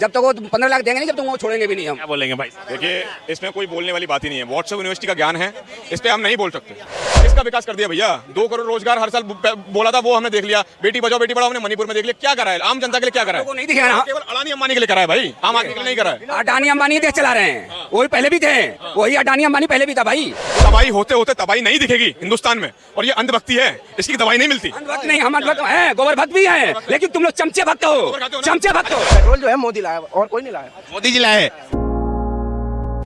जब तक वो 15 लाख देंगे नहीं, जब तक वो छोड़ेंगे भी नहीं हम। क्या बोलेंगे भाई? देखिए, इसमें कोई बोलने वाली बात ही नहीं है। व्हाट्सएप यूनिवर्सिटी का ज्ञान है, इस पे हम नहीं बोल सकते। इसका विकास कर दिया भैया, 2 करोड़ रोजगार हर साल बोला था, वो हमने देख लिया। बेटी बचाओ बेटी पढ़ाओ हमने मणिपुर में देख लिया। क्या करा है आम जनता के लिए? क्या करा है? नहीं दिखा ना, केवल अडानी अंबानी के लिए करा है भाई, आम आदमी के लिए नहीं करा है। अडानी अंबानी देश चला रहे हैं, वही पहले भी थे, वही अडानी अंबानी पहले भी था भाई। तबाही होते होते तबाही नहीं दिखेगी हिंदुस्तान में, और ये अंधभक्ति है, इसकी दवाई नहीं मिलती। अंधभक्त नहीं, हम अंधभक्त हैं, गोबर भक्त भी हैं, लेकिन तुम लोग चमचे भक्त हो, चमचे भक्त हो। पेट्रोल जो है मोदी लाया और कोई नहीं लाया। मोदी जी लाए।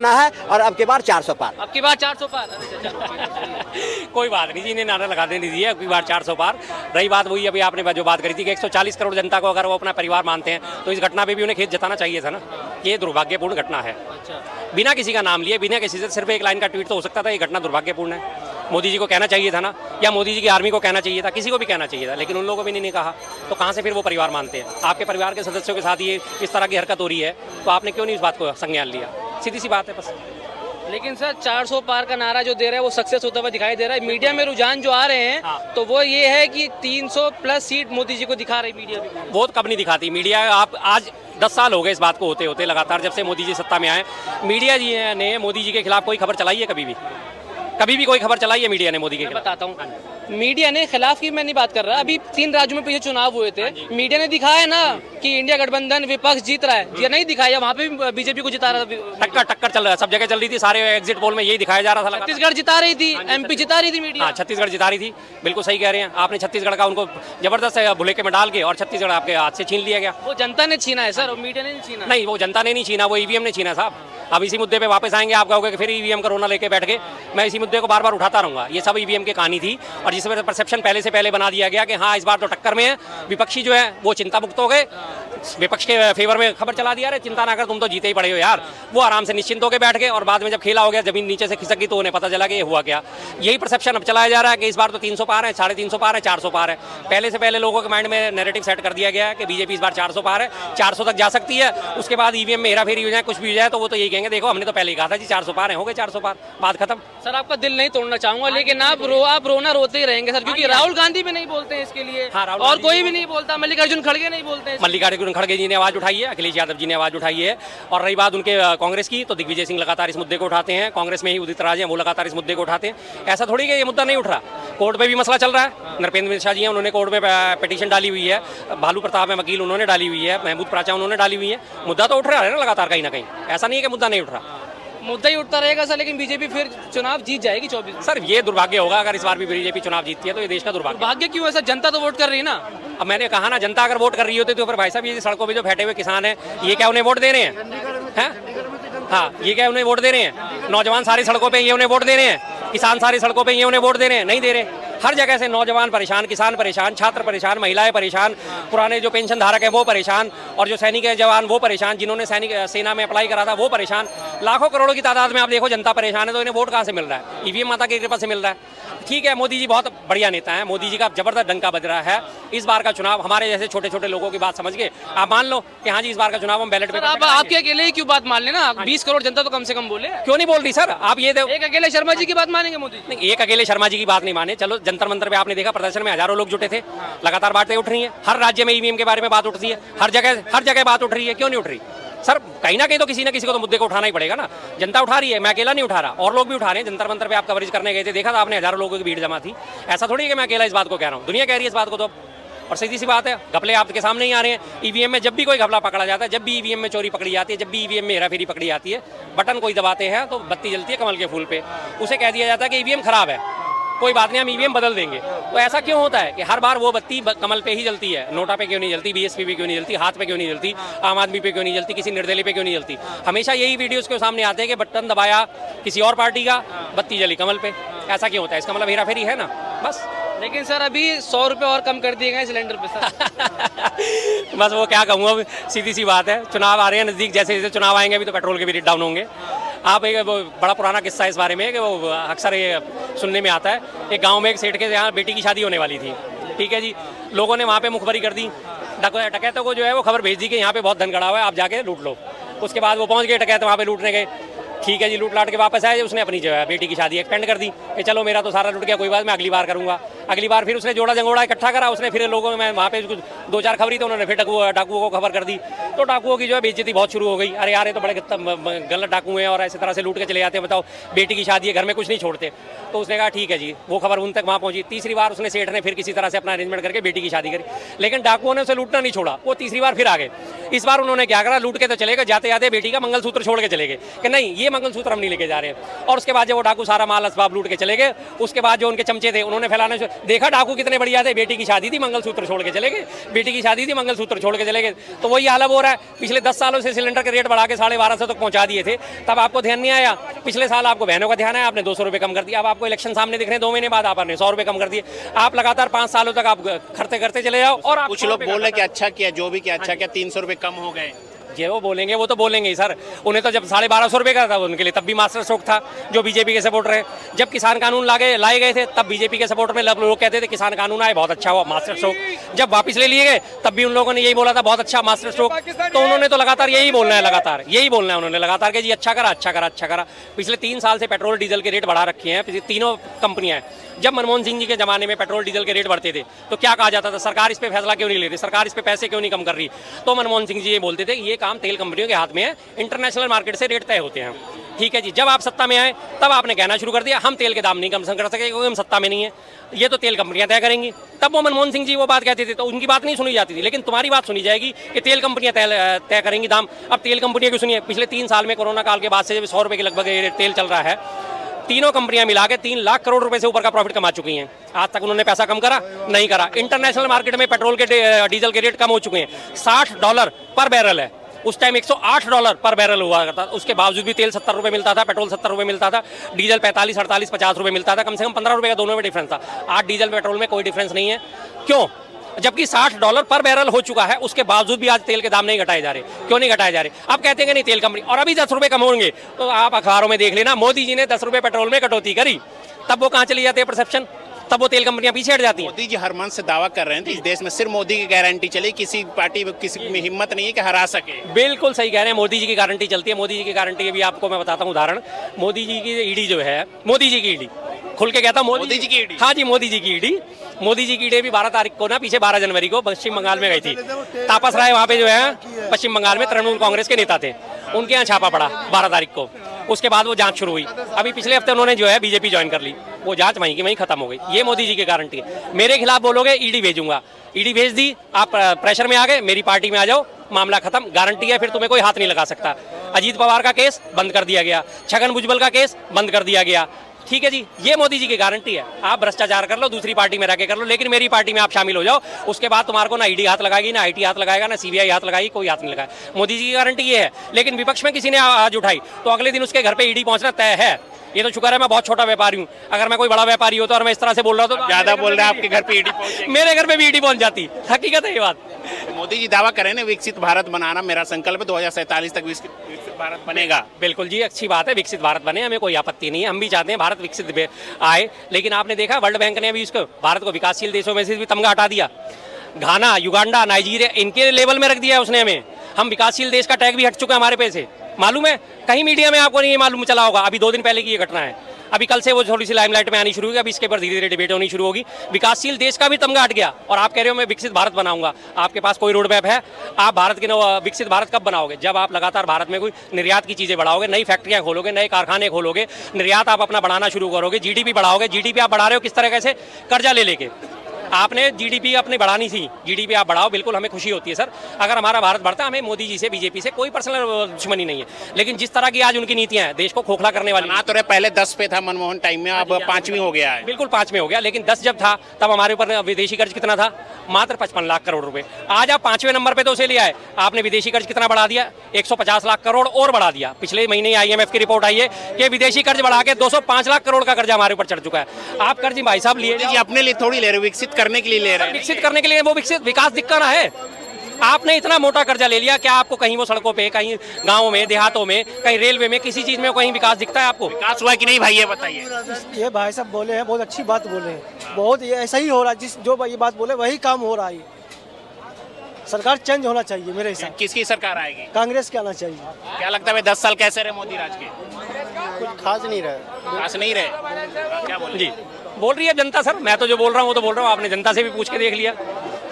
ना है और अब के बार 400 पार। अब की बार 400 पार। कोई बात नहीं जी, इन्हें नारा लगा देने दीजिए, अब की बार 400 पार। रही बात वही अभी आपने जो बात करी थी कि 140 करोड़ जनता को अगर वो अपना परिवार मानते हैं तो इस घटना पे भी उन्हें खेद जताना चाहिए था ना। ये दुर्भाग्यपूर्ण घटना है। बिना किसी का नाम लिए, बिना किसी से सिर्फ एक लाइन का ट्वीट तो हो सकता था, ये घटना दुर्भाग्यपूर्ण है। मोदी जी को कहना चाहिए था ना, या मोदी जी की आर्मी को कहना चाहिए था, किसी को भी कहना चाहिए था, लेकिन उन लोगों को भी नहीं कहा। तो कहाँ से फिर वो परिवार मानते हैं? आपके परिवार के सदस्यों के साथ ये इस तरह की हरकत हो रही है तो आपने क्यों नहीं इस बात को संज्ञान लिया? सीधी सी बात है बस। लेकिन सर 400 पार का नारा जो दे रहा है वो सक्सेस होता हुआ दिखाई दे रहा है। मीडिया में रुझान जो आ रहे हैं तो वो ये है कि 300 प्लस सीट मोदी जी को दिखा रही मीडिया भी। वो कब नहीं दिखाती मीडिया। आप आज 10 साल हो गए इस बात को होते होते लगातार, जब से मोदी जी सत्ता में आए। मीडिया जी ने मोदी जी के खिलाफ कोई खबर चलाई है कभी भी? कभी भी कोई खबर चलाई है मीडिया ने मोदी के खिलाफ? बताता हूँ, मीडिया ने खिलाफ की मैं नहीं बात कर रहा। अभी 3 राज्यों में पीछे चुनाव हुए थे, मीडिया ने दिखाया ना कि इंडिया गठबंधन विपक्ष जीत रहा है, ये नहीं दिखाया। वहाँ पे भी बीजेपी को जिता रहा था। टक्कर चल रहा है, सब जगह चल रही थी, सारे एग्जिट पोल में यही दिखाया जा रहा था। छत्तीसगढ़ जिता रही थी, MP जिता रही थी मीडिया। हाँ, छत्तीसगढ़ जिता रही थी, बिल्कुल सही कह रहे हैं आपने। छत्तीसगढ़ का उनको जबरदस्त भुलेखे में डाल के और छत्तीसगढ़ आपके हाथ से छीन लिया गया। वो जनता ने छीना है सर, मीडिया ने नहीं छीना। नहीं, वो जनता ने नहीं छीना, वो EVM ने छीना साहब। अब इसी मुद्दे पे वापस आएंगे, आप कहोगे कि फिर EVM का रोना लेके बैठ गए। मैं इसी मुद्दे को बार बार उठाता रहूंगा। ये सब EVM की कहानी थी, और जिस वजह से परसेप्शन पहले से पहले बना दिया गया कि हाँ इस बार तो टक्कर में है। विपक्षी जो है वो चिंता मुक्त हो गए, विपक्ष के फेवर में खबर चला दिया, अरे चिंता ना कर, तुम तो जीते ही पड़े हो यार। वो आराम से निश्चिंत होकर बैठ गए, और बाद में जब खेला हो गया, जमीन नीचे से खिसक गई, तो उन्हें पता चला कि ये हुआ क्या। यही परसेप्शन अब चलाया जा रहा है कि इस बार तो 300 पार है, 350 पार है, 400 पार है। पहले से पहले लोगों के माइंड में नैरेटिव सेट कर दिया गया है कि बीजेपी इस बार 400 पार है, 400 तक जा सकती है। उसके बाद EVM में हेराफेरी हो जाए, कुछ भी हो जाए, तो वो तो यही कहेंगे देखो हमने तो पहले ही कहा था जी 400 पार है, हो गए 400 पार, बात खत्म। सर आपका दिल नहीं तोड़ना चाहूंगा, लेकिन आप रोना रोते ही रहेंगे सर, क्योंकि राहुल गांधी भी नहीं बोलते हैं इसके लिए, और कोई भी नहीं बोलता। मल्लिकार्जुन खड़गे नहीं बोलते हैं। मल्लिकार्जुन खड़गे जी ने आवाज उठाई है, अखिलेश यादव जी ने आवाज उठाई है। और रही बात उनके कांग्रेस की, तो दिग्विजय सिंह लगातार इस मुद्दे को उठाते हैं। कांग्रेस में ही उदित राज हैं, वो लगातार इस मुद्दे को उठाते हैं। ऐसा थोड़ी कि ये मुद्दा नहीं उठ रहा, कोर्ट पे भी मसला चल रहा है। नृपेंद्र मिश्रा जी हैं, उन्होंने कोर्ट में पिटीशन डाली हुई है। भालू प्रताप है वकील, उन्होंने डाली हुई है। महमूद प्राचा उन्होंने डाली हुई है। मुद्दा तो उठ रहा है ना लगातार कहीं ना कहीं, ऐसा नहीं है कि मुद्दा नहीं उठ रहा। मुद्दा ही उठता रहेगा सर, लेकिन बीजेपी फिर चुनाव जीत जाएगी 24। सर ये दुर्भाग्य होगा अगर इस बार भी बीजेपी चुनाव जीतती है, तो ये देश का दुर्भाग्य। भाग्य क्यों है सर? जनता तो वोट कर रही है ना। अब मैंने कहा ना, जनता अगर वोट कर रही होती तो फिर भाई साहब ये सड़कों पे जो बैठे हुए किसान हैं, ये क्या उन्हें वोट दे रहे हैं? हाँ, ये क्या उन्हें वोट दे रहे हैं? नौजवान सारी सड़कों पे ये उन्हें वोट दे रहे हैं, किसान सारी सड़कों पे ये उन्हें वोट दे रहे हैं? नहीं दे रहे। हर जगह से नौजवान परेशान, किसान परेशान, छात्र परेशान, महिलाएं परेशान, पुराने जो पेंशन धारक हैं वो परेशान, और जो सैनिक है जवान वो परेशान, जिन्होंने सैनिक सेना में अप्लाई करा था वो परेशान। लाखों करोड़ों की तादाद में आप देखो जनता परेशान है, तो इन्हें वोट कहाँ से मिल रहा है? EVM माता की कृपा से मिल रहा है। ठीक है, मोदी जी बहुत बढ़िया नेता हैं, मोदी जी का जबरदस्त डंका बज रहा है। इस बार का चुनाव हमारे जैसे छोटे छोटे लोगों की बात समझ के आप मान लो कि हाँ जी इस बार का चुनाव हम बैलेट पे। आप आपके अकेले ही क्यों बात मान लेना? 20 करोड़ जनता तो कम से कम बोले। क्यों नहीं बोल रही सर? आप ये एक अकेले शर्मा जी की बात मानेंगे मोदी? नहीं, एक अकेले शर्मा जी की बात नहीं माने। चलो जंतर मंतर पे आपने देखा प्रदर्शन में हजारों लोग जुटे थे, लगातार बातें उठ रही हैं। हर राज्य में EVM के बारे में बात उठती है, हर जगह बात उठ रही है। क्यों नहीं उठ रही सर? कहीं ना कहीं तो किसी ना किसी को तो मुद्दे को उठाना ही पड़ेगा ना। जनता उठा रही है, मैं अकेला नहीं उठा रहा, और लोग भी उठा रहे हैं। जंतर मंतर पे आप कवरेज करने गए थे, देखा था आपने, हजारों लोगों की भीड़ जमा थी। ऐसा थोड़ी है कि मैं अकेला इस बात को कह रहा हूँ, दुनिया कह रही है इस बात को। तो और सीधी सी बात है, घपले आपके सामने ही आ रहे हैं। EVM में जब भी कोई घपला पकड़ा जाता है, जब भी EVM में चोरी पकड़ी जाती है, जब भी EVM में हेराफेरी पकड़ी जाती है, बटन कोई दबाते हैं तो बत्ती जलती है कमल के फूल पे। उसे कह दिया जाता है कि EVM खराब है, कोई बात नहीं हम EVM बदल देंगे। तो ऐसा क्यों होता है कि हर बार वो बत्ती कमल पे ही जलती है? नोटा पे क्यों नहीं जलती? BSP पे क्यों नहीं जलती? हाथ पे क्यों नहीं जलती? आम आदमी पे क्यों नहीं जलती? किसी निर्दलीय पे क्यों नहीं जलती? हमेशा यही वीडियोस के सामने आते हैं कि बटन दबाया किसी और पार्टी का, बत्ती जली कमल पे। ऐसा क्यों होता है? इसका मतलब हेराफेरी है ना, बस। लेकिन सर अभी 100 रुपये और कम कर दिए गए सिलेंडर पे सर। बस वो क्या कहूँ, अब सीधी सी बात है, चुनाव आ रहे हैं नज़दीक, जैसे जैसे चुनाव आएंगे अभी तो पेट्रोल के भी रेट डाउन होंगे। आप एक वो बड़ा पुराना किस्सा है इस बारे में कि वो अक्सर ये सुनने में आता है। एक गांव में एक सेठ के यहाँ बेटी की शादी होने वाली थी, ठीक है जी। लोगों ने वहाँ पे मुखबरी कर दी, डकैतों को जो है वो खबर भेज दी कि यहाँ पे बहुत धन गड़ा हुआ है, आप जाके लूट लो। उसके बाद वो पहुँच गए, डकैत वहाँ पे लूटने गए। ठीक है जी, लूट लाट के वापस आए, उसने अपनी जो है बेटी की शादी एक्सटेंड कर दी कि चलो मेरा तो सारा लुट गया, कोई बात मैं अगली बार करूँगा। अगली बार फिर उसने जोड़ा जंगोड़ा इकट्ठा करा, उसने फिर लोगों में वहाँ पे दो चार खबरी तो उन्होंने फिर डाकुओं को खबर कर दी, तो डाकुओं की जो है बेइज्जती बहुत शुरू हो गई। अरे यार ये तो बड़े गलत डाकू हैं और ऐसे तरह से लूट के चले जाते हैं, बताओ बेटी की शादी है, घर में कुछ नहीं छोड़ते। तो उसने कहा ठीक है जी, वो खबर उन तक वहाँ पहुंची। तीसरी बार उसने सेठ ने फिर किसी तरह से अपना अरेंजमेंट करके बेटी की शादी करी, लेकिन डाकुओं ने उसे लूटना नहीं छोड़ा। वो तीसरी बार फिर आ गए। इस बार उन्होंने क्या करा, लूट के तो चले गए, जाते जाते बेटी का मंगलसूत्र छोड़ के चले गए कि नहीं ये मंगलसूत्र हम नहीं लेके जा रहे हैं। और उसके बाद जब वो डाकू सारा माल असबाब लूट के चले गए, उसके बाद जो उनके चमचे थे उन्होंने फैलाने देखा डाकू कितने बढ़िया थे, बेटी की शादी थी मंगलसूत्र छोड़ के चले गए, बेटी की शादी थी मंगलसूत्र छोड़ के चले गए। तो वही हाल हो रहा है। पिछले 10 सालों से सिलेंडर के रेट बढ़ा के 1250 तक पहुंचा दिए थे, तब आपको ध्यान नहीं आया। पिछले साल आपको बहनों का ध्यान आया, आपने 200 रुपये कम कर दिया। अब आपको इलेक्शन सामने दिख रहे हैं, 2 महीने बाद आपने 100 रुपये कम कर दिए। आप लगातार 5 सालों तक आप खर्चे करते चले जाओ। और कुछ लोग बोल रहे हैं कि अच्छा किया, जो भी किया अच्छा किया, 300 रुपये कम हो गए। ये वो बोलेंगे, वो तो बोलेंगे ही सर। उन्हें तो जब 1250 रुपये का था उनके लिए तब भी मास्टर स्ट्रोक था, जो बीजेपी के सपोर्टर हैं। जब किसान कानून लाए गए थे तब बीजेपी के सपोर्ट में लोग कहते थे किसान कानून आए बहुत अच्छा हुआ, मास्टर स्ट्रोक। जब वापस ले लिए गए तब भी उन लोगों ने यही बोला था बहुत अच्छा मास्टर स्ट्रोक। तो उन्होंने तो लगातार यही बोलना है, लगातार यही बोलना है उन्होंने लगातार कि जी अच्छा करा अच्छा करा अच्छा करा। पिछले 3 साल से पेट्रोल डीजल के रेट बढ़ा रखे हैं तीनों कंपनियां। जब मनमोहन सिंह जी के ज़माने में पेट्रोल डीजल के रेट बढ़ते थे तो क्या कहा जाता था, सरकार इस पे फैसला क्यों नहीं ले रही, सरकार इस पे पैसे क्यों नहीं कम कर रही। तो मनमोहन सिंह जी ये बोलते थे कि ये काम तेल कंपनियों के हाथ में है, इंटरनेशनल मार्केट से रेट तय होते हैं। ठीक है जी, जब आप सत्ता में आए तब आपने कहना शुरू कर दिया हम तेल के दाम नहीं कम कर सके क्योंकि हम सत्ता में नहीं है, ये तो तेल कंपनियां तय करेंगी। तब वो मनमोहन सिंह जी वो बात कहते थे तो उनकी बात नहीं सुनी जाती थी, लेकिन तुम्हारी बात सुनी जाएगी कि तेल कंपनियां तय करेंगी दाम। अब तेल कंपनियों की सुनिए, पिछले 3 साल में कोरोना काल के बाद से जब 100 रुपये के लगभग तेल चल रहा है, तीनों कंपनियां मिला के 3 लाख करोड़ रुपए से ऊपर का प्रॉफिट कमा चुकी हैं। आज तक उन्होंने पैसा कम करा नहीं करा। इंटरनेशनल मार्केट में पेट्रोल के डीजल के रेट कम हो चुके हैं, $60 पर बैरल है। उस टाइम $108 पर बैरल हुआ करता, उसके बावजूद भी तेल 70 रुपये मिलता था, पेट्रोल 70 रुपये मिलता था, डीजल 45, 48, 50 रुपये मिलता था। कम से कम 15 रुपये का दोनों में डिफरेंस था। आज डीजल पेट्रोल में कोई डिफरेंस नहीं है। क्यों? जबकि $60 पर बैरल हो चुका है, उसके बावजूद भी आज तेल के दाम नहीं घटाए जा रहे। क्यों नहीं घटाए जा रहे? आप कहते हैं कि नहीं तेल कंपनी, और अभी 10 रुपये कम होंगे। तो आप अखबारों में देख लेना, मोदी जी ने 10 रुपये पेट्रोल में कटौती करी, तब वो कहाँ चली जाती है परसेप्शन, तब वो तेल कंपनियां पीछे हट जाती हैं। मोदी जी हर मंच से दावा कर रहे हैं कि इस देश में सिर्फ मोदी की गारंटी चली, किसी पार्टी में किसी में हिम्मत नहीं है कि हरा सके। बिल्कुल सही कह रहे हैं, मोदी जी की गारंटी चलती है। मोदी जी की गारंटी के भी आपको मैं बताता हूँ उदाहरण। मोदी जी की ईडी जो है, मोदी जी की ईडी खुल के कहता हूँ, मोदी जी की ईडी, हाँ जी मोदी जी की ईडी। मोदी जी की ईडी भी 12 तारीख को ना, पीछे 12 जनवरी को पश्चिम बंगाल में गई थी। तापस राय वहाँ पे जो है पश्चिम बंगाल में तृणमूल कांग्रेस के नेता थे, उनके यहाँ छापा पड़ा 12 तारीख को। उसके बाद वो जांच शुरू हुई। अभी पिछले हफ्ते उन्होंने जो है बीजेपी ज्वाइन कर ली, वो जांच वहीं की वहीं खत्म हो गई। ये मोदी जी की गारंटी है। मेरे खिलाफ बोलोगे ईडी भेजूंगा, ईडी भेज दी, आप प्रेशर में आ गए, मेरी पार्टी में आ जाओ, मामला खत्म, गारंटी है, फिर तुम्हें कोई हाथ नहीं लगा सकता। अजीत पवार का केस बंद कर दिया गया, छगन भुजबल का केस बंद कर दिया गया। ठीक है जी, ये मोदी जी की गारंटी है। आप भ्रष्टाचार कर लो, दूसरी पार्टी में रह के कर लो, लेकिन मेरी पार्टी में आप शामिल हो जाओ, उसके बाद तुम्हारे को ना ईडी हाथ लगाएगी, ना आईटी हाथ लगाएगा, ना सीबीआई हाथ लगाएगी, कोई हाथ नहीं लगाए। मोदी जी की गारंटी ये है। लेकिन विपक्ष में किसी ने आवाज उठाई तो अगले दिन उसके घर पे ईडी पहुंचना तय है। ये तो शुक्र है मैं बहुत छोटा व्यापारी हूँ, अगर मैं कोई बड़ा व्यापारी होता और मैं इस तरह से बोल रहा था तो ज्यादा बोल रहे हैं, आपके घर पे ईडी पहुंचेगी, मेरे घर पे भी ईडी पहुंच जाती। हकीकत है ये बात। मोदी जी दावा करें ना विकसित भारत बनाना मेरा संकल्प है, 2047 तक विकसित भारत बनेगा। बिल्कुल जी, अच्छी बात है, विकसित भारत बने, हमें कोई आपत्ति नहीं है। हम भी चाहते हैं भारत विकसित आए, लेकिन आपने देखा वर्ल्ड बैंक ने अभी इसको भारत को विकासशील देशों में से भी तमगा हटा दिया। घाना, युगांडा, नाइजीरिया, इनके लेवल में रख दिया है उसने हमें। हम विकासशील देश का टैग भी हट चुका है हमारे पैसे, मालूम है? कहीं मीडिया में आपको नहीं मालूम चला होगा। अभी 2 दिन पहले की ये घटना है, अभी कल से वो थोड़ी सी लाइमलाइट में आनी शुरू होगी। अभी इसके ऊपर धीरे धीरे डिबेट होनी शुरू होगी। विकासशील देश का भी तमगा हट गया और आप कह रहे हो मैं विकसित भारत बनाऊंगा। आपके पास कोई रोड मैप है? आप भारत के विकसित भारत कब बनाओगे? जब आप लगातार भारत में कोई निर्यात की चीज़ें बढ़ाओगे, नई फैक्ट्रियाँ खोलोगे, नए कारखाने खोलोगे, निर्यात आप अपना बढ़ाना शुरू करोगे, जीडीपी बढ़ाओगे। जीडीपी आप बढ़ा रहे हो किस तरह से? कर्जा ले लेके। आपने जीडीपी अपनी बढ़ानी थी, जीडीपी आप बढ़ाओ, बिल्कुल हमें खुशी होती है सर अगर हमारा भारत बढ़ता है। हमें मोदी जी से, बीजेपी से कोई पर्सनल दुश्मनी नहीं है, लेकिन जिस तरह की आज उनकी नीतियां हैं देश को खोखला करने वाली। ना तो रहे, पहले 10 पे था मनमोहन टाइम में, अब 5वीं हो गया है। बिल्कुल 5 में हो गया, लेकिन 10 जब था तब हमारे ऊपर विदेशी कर्ज कितना था? मात्र 55 लाख करोड़ रुपए। आज आप 5वें नंबर पे तो उसे लिया है आपने। विदेशी कर्ज कितना बढ़ा दिया? 150 लाख करोड़ और बढ़ा दिया। पिछले महीने IMF की रिपोर्ट आई है कि विदेशी कर्ज बढ़ा के 205 लाख करोड़ का कर्ज हमारे ऊपर चढ़ चुका है। आप कर्ज भाई साहब लिए अपने लिए थोड़ी ले रहे, विकसित करने के लिए ले रहे हैं। विकसित करने के लिए, वो विकसित विकास दिखना है। आपने इतना मोटा कर्जा ले लिया, क्या आपको कहीं वो सड़कों पे, कहीं गांवों में, देहातों में, कहीं रेलवे में, किसी चीज में कहीं विकास दिखता है आपको? विकास हुआ कि नहीं भाई, ये बताइए। ये भाई साहब बोले हैं, बहुत अच्छी बात बोले हैं, बहुत ये ऐसा ही हो रहा है। जिस जो ये बात बोले वही काम हो रहा है। सरकार चेंज होना चाहिए मेरे हिसाब। किसकी सरकार आएगी? कांग्रेस के आना चाहिए। क्या लगता है 10 साल कैसे रहे मोदी राज के? कुछ खास नहीं रहे। खास नहीं रहे, क्या बोले जी? बोल रही है जनता सर, मैं तो जो बोल रहा हूँ वो तो बोल रहा हूँ, आपने जनता से भी पूछ के देख लिया।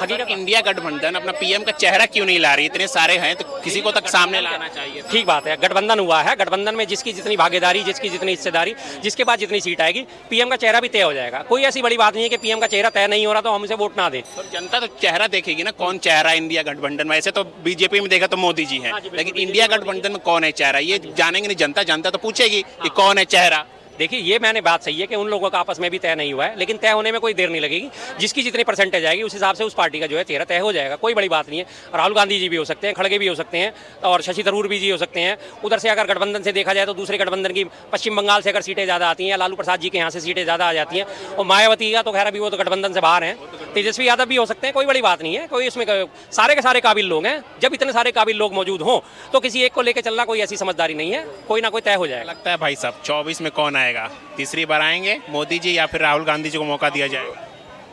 हकीकत इंडिया गठबंधन अपना पीएम का चेहरा क्यों नहीं ला रही? इतने सारे हैं तो किसी को तक सामने लाना चाहिए। ठीक बात है, गठबंधन हुआ है, गठबंधन में जिसकी जितनी भागीदारी, जिसकी जितनी हिस्सेदारी, जिसके पास जितनी सीट आएगी, पीएम का चेहरा भी तय हो जाएगा। कोई ऐसी बड़ी बात नहीं है कि पीएम का चेहरा तय नहीं हो रहा तो हम उसे वोट ना दें। तो जनता तो चेहरा देखेगी ना, कौन चेहरा है इंडिया गठबंधन में। ऐसे तो बीजेपी में देखा तो मोदी जी हैं, लेकिन इंडिया गठबंधन में कौन है चेहरा, ये जानेंगे नहीं जनता। जनता तो पूछेगी कि कौन है चेहरा। देखिए ये मैंने बात सही है कि उन लोगों का आपस में भी तय नहीं हुआ है, लेकिन तय होने में कोई देर नहीं लगेगी। जिसकी जितनी परसेंटेज आएगी उस हिसाब से उस पार्टी का जो है चेहरा तय हो जाएगा, कोई बड़ी बात नहीं है। राहुल गांधी जी भी हो सकते हैं, खड़गे भी हो सकते हैं, और शशि थरूर भी जी हो सकते हैं। उधर से अगर गठबंधन से देखा जाए तो दूसरे गठबंधन की पश्चिम बंगाल से अगर सीटें ज़्यादा आती हैं, या लालू प्रसाद जी के यहाँ से सीटें ज़्यादा आ जाती हैं, और मायावती का तो खैर अभी वो तो गठबंधन से बाहर हैं, तेजस्वी यादव भी हो सकते हैं, कोई बड़ी बात नहीं है। कोई इसमें सारे के सारे काबिल लोग हैं। जब इतने सारे काबिल लोग मौजूद हों तो किसी एक को लेकर चलना कोई ऐसी समझदारी नहीं है, कोई ना कोई तय हो जाएगा। लगता है भाई साहब 24 में कौन आएगा? तीसरी बार आएंगे मोदी जी या फिर राहुल गांधी जी को मौका दिया जाएगा?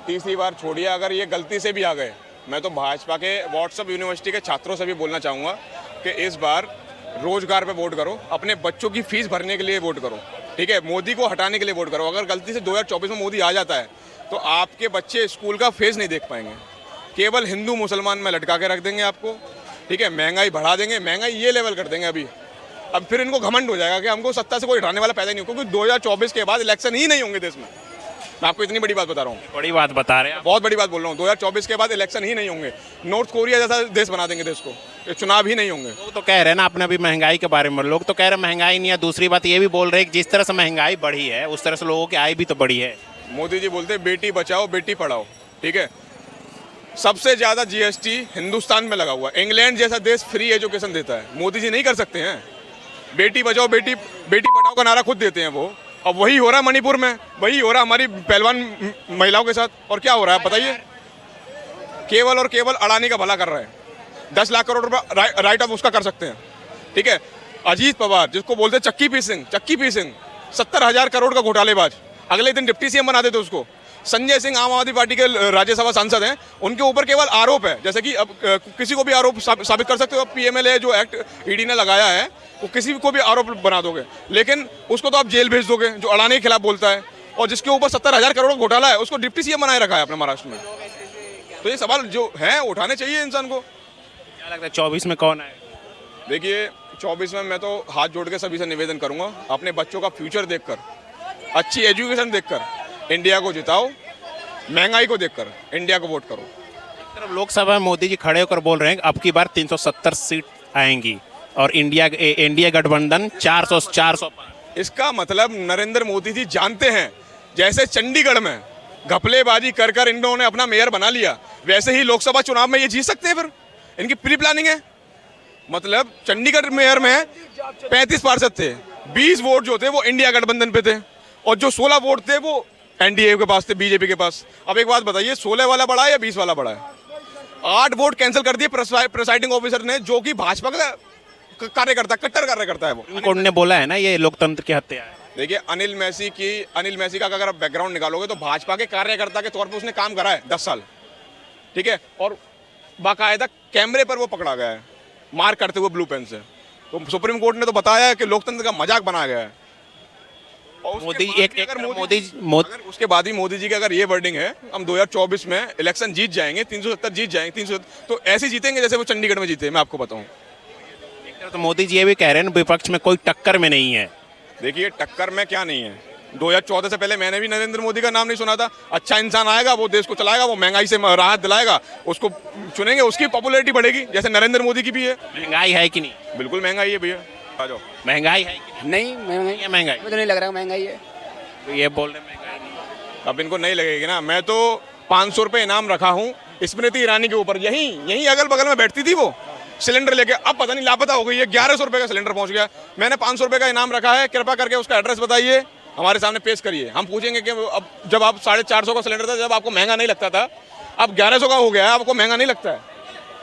तीसरी बार छोड़िए, अगर ये गलती से भी आ गए, मैं तो भाजपा के व्हाट्सएप यूनिवर्सिटी के छात्रों से भी बोलना चाहूँगा कि इस बार रोजगार पे वोट करो, अपने बच्चों की फीस भरने के लिए वोट करो, ठीक है। मोदी को हटाने के लिए वोट करो। अगर गलती से 2024 में मोदी आ जाता है तो आपके बच्चे स्कूल का फेस नहीं देख पाएंगे, केवल हिंदू मुसलमान में लटका के रख देंगे आपको, ठीक है। महंगाई बढ़ा देंगे, महंगाई ये लेवल कर देंगे अभी। अब फिर इनको घमंड हो जाएगा कि हमको सत्ता से कोई हटाने वाला पैदा नहीं हो, क्योंकि 2024 के बाद इलेक्शन ही नहीं होंगे देश में। मैं आपको इतनी बड़ी बात बता रहा हूँ, बड़ी बात बता रहे हैं। बहुत बड़ी बात बोल रहा हूँ। 2024 के बाद इलेक्शन ही नहीं होंगे, नॉर्थ कोरिया जैसा देश बना देंगे देश को, ये चुनाव ही नहीं होंगे। लोग तो कह रहे हैं ना, आपने अभी महंगाई के बारे में, लोग तो कह रहे हैं महंगाई नहीं है। दूसरी बात ये भी बोल रहे हैं कि जिस तरह से महंगाई बढ़ी है उस तरह से लोगों की आय भी तो बढ़ी है। मोदी जी बोलते हैं बेटी बचाओ बेटी पढ़ाओ, ठीक है। सबसे ज्यादा जीएसटी हिंदुस्तान में लगा हुआ है। इंग्लैंड जैसा देश फ्री एजुकेशन देता है, मोदी जी नहीं कर सकते हैं। बेटी बचाओ बेटी पढ़ाओ का नारा खुद देते हैं वो। अब वही हो रहा है मणिपुर में, वही हो रहा है हमारी पहलवान महिलाओं के साथ। और क्या हो रहा है बताइए? केवल और केवल अडानी का भला कर रहे हैं। 10 लाख करोड़ रुपया राइट ऑफ उसका कर सकते हैं, ठीक है। अजीत पवार जिसको बोलते हैं चक्की पी सिंह 70,000 करोड़ का घोटालेबाज, अगले दिन डिप्टी सीएम बना देते उसको। संजय सिंह आम आदमी पार्टी के राज्यसभा सांसद हैं, उनके ऊपर केवल आरोप है। जैसे कि अब किसी को भी आरोप साबित कर सकते हो। पीएमएलए जो एक्ट ईडी ने लगाया है वो किसी को भी आरोप बना दोगे, लेकिन उसको तो आप जेल भेज दोगे जो अडानी के खिलाफ बोलता है। और जिसके ऊपर 70,000 करोड़ घोटाला है उसको डिप्टी सीएम बनाए रखा है अपने महाराष्ट्र में। तो ये सवाल जो है उठाने चाहिए इंसान को। क्या लगता है 24 में कौन आएगा? देखिए 24 में मैं तो हाथ जोड़ के सभी से निवेदन करूंगा, अपने बच्चों का फ्यूचर देखकर, अच्छी एजुकेशन देखकर इंडिया को जिताओ, महंगाई को देखकर इंडिया को वोट करो। एक तरफ लोकसभा में मोदी जी खड़े होकर बोल रहे हैं अब की बार 370 सीट आएंगी और इंडिया गठबंधन 400 पार। इसका मतलब नरेंद्र मोदी जी जानते हैं, जैसे चंडीगढ़ में घपलेबाजी कर कर इन्होंने अपना मेयर बना लिया, वैसे ही लोकसभा चुनाव में ये जीत सकते हैं। फिर इनकी प्री प्लानिंग है। मतलब चंडीगढ़ मेयर में 35 पार्षद थे, 20 वोट जो थे वो इंडिया गठबंधन पे थे, और जो 16 वोट थे वो एनडीए के पास थे, बीजेपी के पास। अब एक बात बताइए, 16 वाला बड़ा है या 20 वाला बड़ा है? 8 वोट कैंसिल कर दिए प्रिसाइडिंग ऑफिसर ने, जो कि भाजपा का कार्यकर्ता, कट्टर कार्यकर्ता है वो। उन्होंने बोला है ना ये लोकतंत्र की हत्या है। देखिए अनिल मैसी का अगर आप बैकग्राउंड निकालोगे तो भाजपा के कार्यकर्ता के तौर पर उसने काम करा है 10 साल, ठीक है। और बाकायदा कैमरे पर वो पकड़ा गया है मार करते हुए ब्लू पेन से। तो सुप्रीम कोर्ट ने तो बताया है कि लोकतंत्र का मजाक बनाया गया है। और उसके बाद ही मोदी जी की अगर ये वर्डिंग है हम 2024 में इलेक्शन जीत जाएंगे, 370 जीत जाएंगे, 300 तो ऐसे जीतेंगे जैसे वो चंडीगढ़ में जीते। मैं आपको बताऊं तो मोदी जी ये भी कह रहे हैं विपक्ष में कोई टक्कर में नहीं है। देखिए टक्कर में क्या नहीं है, 2014 से पहले मैंने भी नरेंद्र मोदी का नाम नहीं सुना था। अच्छा इंसान आएगा, वो देश को चलाएगा, वो महंगाई से राहत दिलाएगा, उसको चुनेंगे, उसकी पॉपुलैरिटी बढ़ेगी जैसे नरेंद्र मोदी की भी है। महंगाई है कि नहीं? बिल्कुल महंगाई है भैया। आ जाओ। महंगाई है कि नहीं? महंगाई महंगाई मुझे नहीं लग रहा महंगाई है। तो ये बोल रहे महंगाई नहीं। अब इनको नहीं लगेगी ना। मैं तो 500 रुपये इनाम रखा हूँ स्मृति ईरानी के ऊपर, यहीं अगल बगल में बैठती थी वो सिलेंडर लेके, अब पता नहीं लापता हो गई है। 1100 रुपये का सिलेंडर पहुंच गया। मैंने 500 रुपये का इनाम रखा है, कृपा करके उसका एड्रेस बताइए, हमारे सामने पेश करिए। हम पूछेंगे कि अब जब आप 450 का सिलेंडर था, जब आपको महंगा नहीं लगता था, अब 1100 का हो गया है, आपको महंगा नहीं लगता है?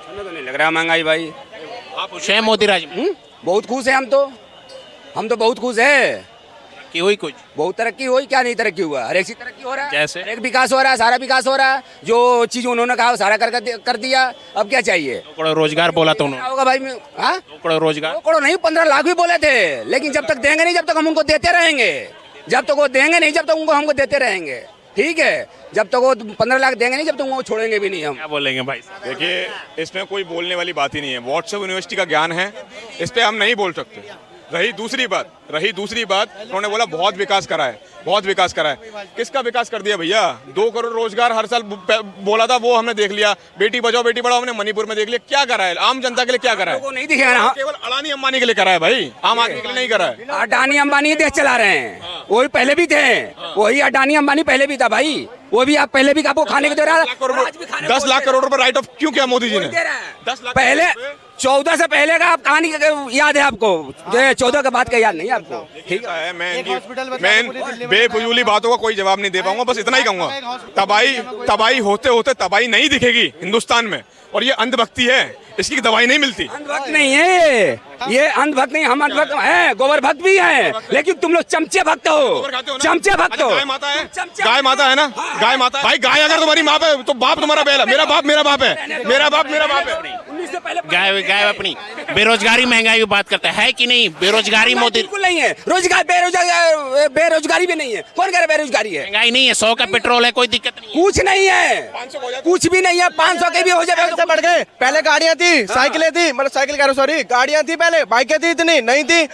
हमें तो नहीं लग रहा महंगाई भाई। आप खुश हैं मोदी राज में? बहुत खुश है हम तो बहुत खुश है। कि हुई कुछ बहुत तरक्की हुई, क्या नहीं तरक्की हुआ, हर एक चीज तरक्की हो रहा है, जैसे? हर एक विकास हो रहा है, सारा विकास हो रहा है। जो चीज उन्होंने कहा वो सारा कर दिया। अब क्या चाहिए? 2 करोड़ रोजगार बोला तो उन्होंने। होगा भाई। हाँ 2 करोड़ रोजगार, 2 करोड़ नहीं 15 लाख भी बोले थे, लेकिन जब तक देंगे नहीं, जब तक हम उनको देते रहेंगे, जब तक वो देंगे नहीं, जब तक उनको हमको देते रहेंगे। ठीक है, जब तक वो 15 लाख देंगे नहीं, जब तक वो छोड़ेंगे भी नहीं हम। क्या बोलेंगे भाई साहब? देखिए इसमें कोई बोलने वाली बात ही नहीं है, व्हाट्सएप यूनिवर्सिटी का ज्ञान है, इस पे हम नहीं बोल सकते। रही दूसरी बात उन्होंने बोला बहुत विकास करा है, बहुत विकास करा है। किसका विकास कर दिया भैया? 2 करोड़ रोजगार हर साल बोला था, वो हमने देख लिया। बेटी बचाओ बेटी पढ़ाओ हमने मणिपुर में देख लिया। क्या करा है आम जनता के लिए? क्या करा है? वो नहीं दिखेगा ना, केवल अडानी अंबानी के लिए करा है भाई, आम आदमी के लिए नहीं करा है। अडानी अंबानी देश चला रहे हैं, वही पहले भी थे, वही अडानी अंबानी पहले भी था भाई, वो भी आप पहले भी आपको खाने के दे रहा है। 10 लाख करोड़ रुपए राइट ऑफ क्यों किया मोदी जी ने? 10 लाख पहले 14 से पहले का आप कहानी याद है आपको? 14 के बाद का याद नहीं आपको? ठीक है, मैं बेफजूली बातों का कोई जवाब नहीं दे पाऊंगा, बस इतना ही कहूंगा। तबाही होते होते तबाही नहीं दिखेगी हिंदुस्तान में, और ये अंधभक्ति है, इसकी दवाई नहीं मिलती। अंधभक्त नहीं है ये अंधभक्त नहीं, हम अंधभक्त हैं, गोबर भक्त भी हैं, लेकिन तुम लोग चमचे भक्त हो, चमचे भक्त हो। गाय माता है, गाय माता है ना, गाय माता। भाई गाय अगर तुम्हारी माँ है तो बाप तुम्हारा बैल है। मेरा बाप है, मेरा बाप है। गाय अपनी। बेरोजगारी महंगाई की बात करता है कि नहीं? बेरोजगारी मोदी बिल्कुल नहीं है, बेरोजगारी भी नहीं है। कौन कह रहा है बेरोजगारी है? महंगाई नहीं है, 100 का पेट्रोल है, कोई दिक्कत नहीं है। कुछ नहीं है, कुछ भी नहीं है। 500 के भी हो जाए से बढ़ गए। पहले गाड़ियां थी, साइकिलें थी, मतलब साइकिल कह रहा हूं, सॉरी, गाड़ियां थी पहले, बाइकें थी, इतनी नहीं थी।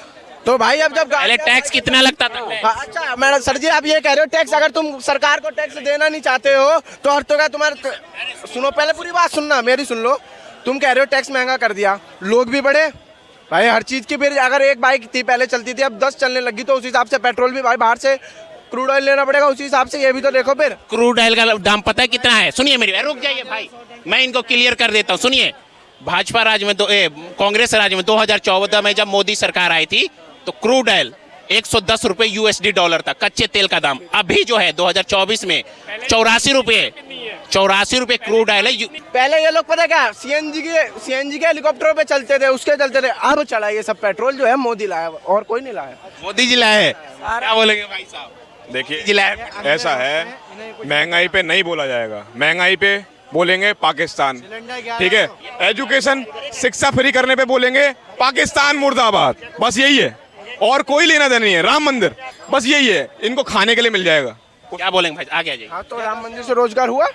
तो भाई अब जब पहले टैक्स कितना लगता था? अच्छा मैडम सर जी, आप ये कह रहे हो टैक्स, अगर तुम सरकार को टैक्स देना नहीं चाहते हो तो हर तो क्या तुम्हारे, सुनो पहले पूरी बात सुनना, मेरी सुन लो। तुम कह रहे हो टैक्स महंगा कर दिया, लोग भी बढ़े भाई, हर चीज की। फिर अगर एक बाइक थी पहले चलती थी, अब 10 चलने लगी, तो उस हिसाब से पेट्रोल भी भाई बाहर से क्रूड ऑयल लेना पड़ेगा, उसी हिसाब से ये भी तो देखो। फिर क्रूड ऑयल का दाम पता है कितना है? सुनिए मेरी, रुक जाइए भाई, मैं इनको क्लियर कर देता हूँ। सुनिए, भाजपा राज में कांग्रेस राज में 2014 में जब मोदी सरकार आई थी तो क्रूड ऑयल 110 रुपए USD डॉलर था कच्चे तेल का दाम। अभी जो है 2024 में 84 रुपए क्रूड ऑयल है। पहले ये लोग पता क्या सीएनजी के हेलीकॉप्टरों पे चलते थे, उसके चलते थे। अब चला ये सब पेट्रोल जो है मोदी लाया, और कोई नहीं लाया। मोदी जी लाए। क्या बोलेंगे भाई साहब? देखिए ऐसा है, महंगाई पे नहीं बोला जाएगा, महंगाई पे बोलेंगे पाकिस्तान, ठीक है। एजुकेशन शिक्षा फ्री करने पे बोलेंगे पाकिस्तान मुर्दाबाद, बस यही है, और कोई लेना देना नहीं है। राम मंदिर बस यही है, इनको खाने के लिए मिल जाएगा। क्या बोलेंगे भाई? आगे आ जाइए। हाँ तो राम मंदिर से रोजगार हुआ,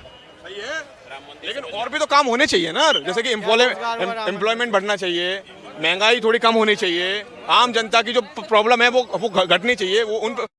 लेकिन और भी तो काम होने चाहिए ना, जैसे कि एम्प्लॉयमेंट बढ़ना चाहिए, महंगाई थोड़ी कम होनी चाहिए, आम जनता की जो प्रॉब्लम है वो घटनी चाहिए, वो उन